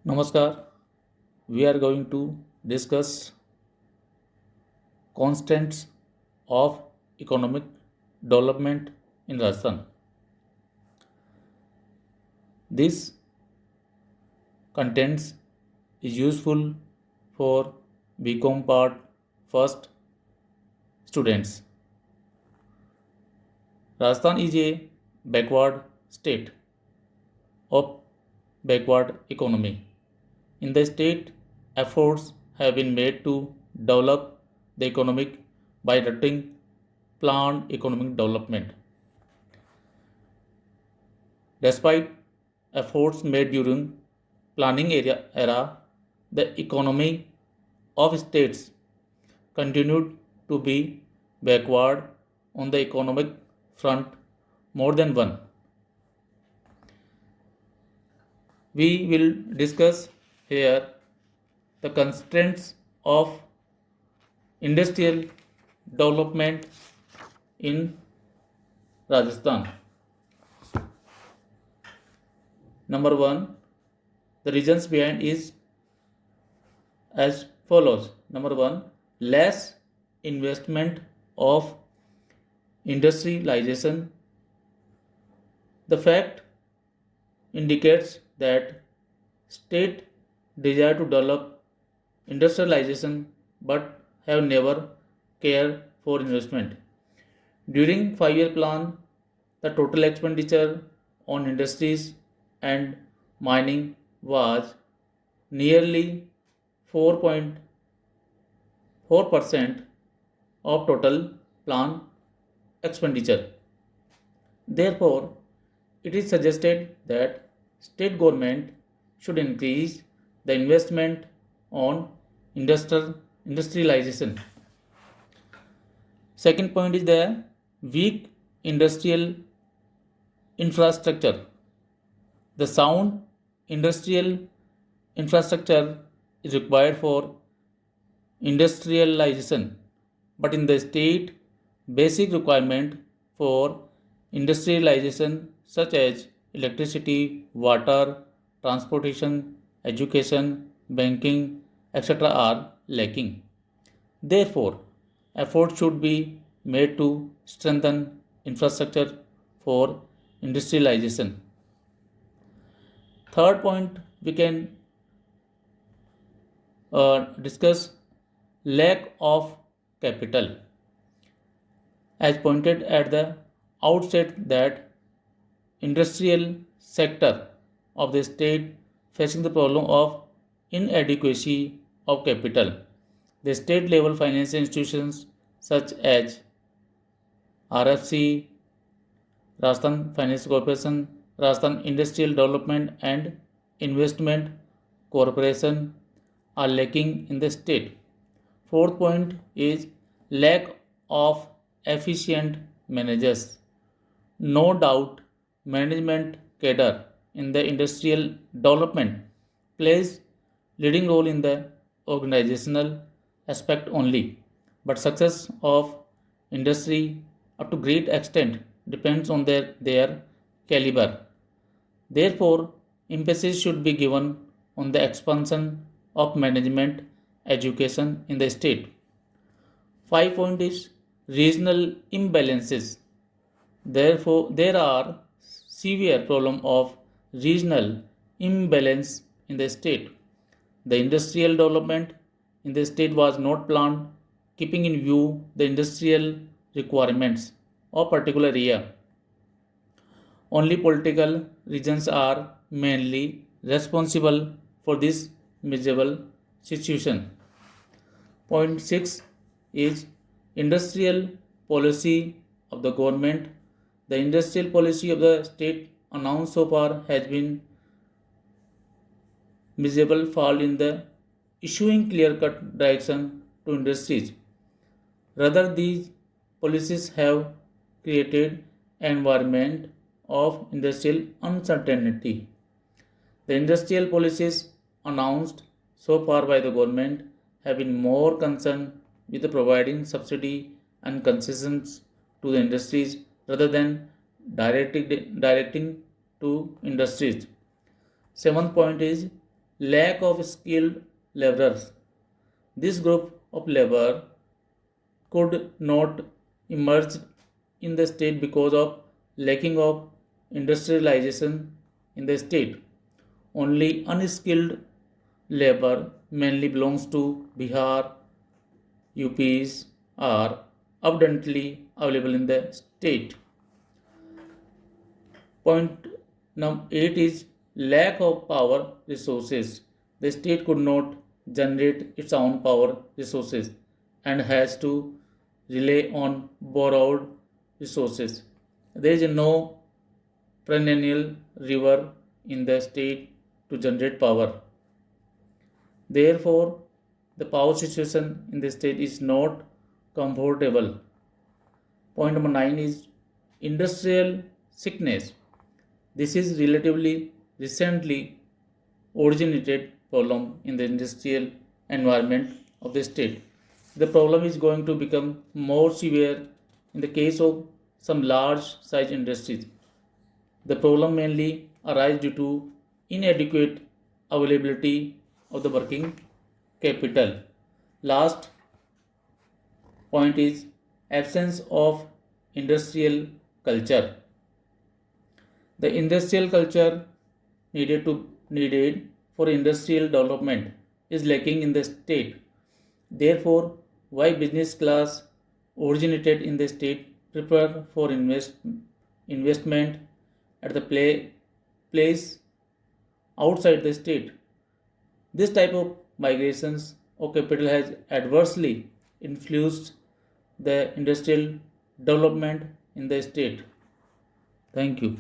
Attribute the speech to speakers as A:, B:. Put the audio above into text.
A: Namaskar. We are going to discuss constants of economic development in Rajasthan. This contents is useful for BCom part first students. Rajasthan is a backward state of backward economy. In the state, efforts have been made to develop the economic by adopting planned economic development. Despite efforts made during era, the economy of states continued to be backward on the economic front more than one. We will discuss here the constraints of industrial development in Rajasthan. Number one, the reasons behind is as follows. Number one, less investment of industrialization. The fact indicates that state desire to develop industrialization but have never cared for investment. During 5-year plan, the total expenditure on industries and mining was nearly 4.4% of total plan expenditure. Therefore, it is suggested that state government should increase the investment on industrialization. Second point is the weak industrial infrastructure. The sound industrial infrastructure is required for industrialization, but in the state, basic requirement for industrialization such as electricity, water, transportation, education, banking, etc. are lacking. Therefore, efforts should be made to strengthen infrastructure for industrialization. Third point, we can discuss lack of capital. As pointed at the outset that industrial sector of the state facing the problem of inadequacy of capital. The state level financial institutions such as RFC, Rajasthan Finance Corporation, Rajasthan Industrial Development and Investment Corporation are lacking in the state. Fourth point is lack of efficient managers. No doubt, management cadre in the industrial development plays leading role in the organizational aspect only, but success of industry up to great extent depends on their caliber. Therefore, emphasis should be given on the expansion of management education in the state. 5 point is regional imbalances. Therefore, there are severe problem of regional imbalance in the state. The industrial development in the state was not planned keeping in view the industrial requirements of particular area. Only political regions are mainly responsible for this miserable situation. Point 6 is industrial policy of the government. The industrial policy of the state announced so far has been miserable fall in the issuing clear-cut direction to industries. Rather, these policies have created an environment of industrial uncertainty. The industrial policies announced so far by the government have been more concerned with providing subsidy and concessions to the industries rather than directing to industries. Seventh point is lack of skilled laborers. This group of labor could not emerge in the state because of lacking of industrialization in the state. Only unskilled labor mainly belongs to Bihar, UPs are abundantly available in the state. Point number 8 is lack of power resources. The state could not generate its own power resources and has to rely on borrowed resources. There is no perennial river in the state to generate power. Therefore, the power situation in the state is not comfortable. Point number 9 is industrial sickness. This is relatively recently originated problem in the industrial environment of the state. The problem is going to become more severe in the case of some large size industries. The problem mainly arises due to inadequate availability of the working capital. Last point is absence of industrial culture. The industrial culture needed for industrial development is lacking in the state. Therefore, why business class originated in the state prepare for investment at the place outside the state. This type of migrations of capital has adversely influenced the industrial development in the state. Thank you.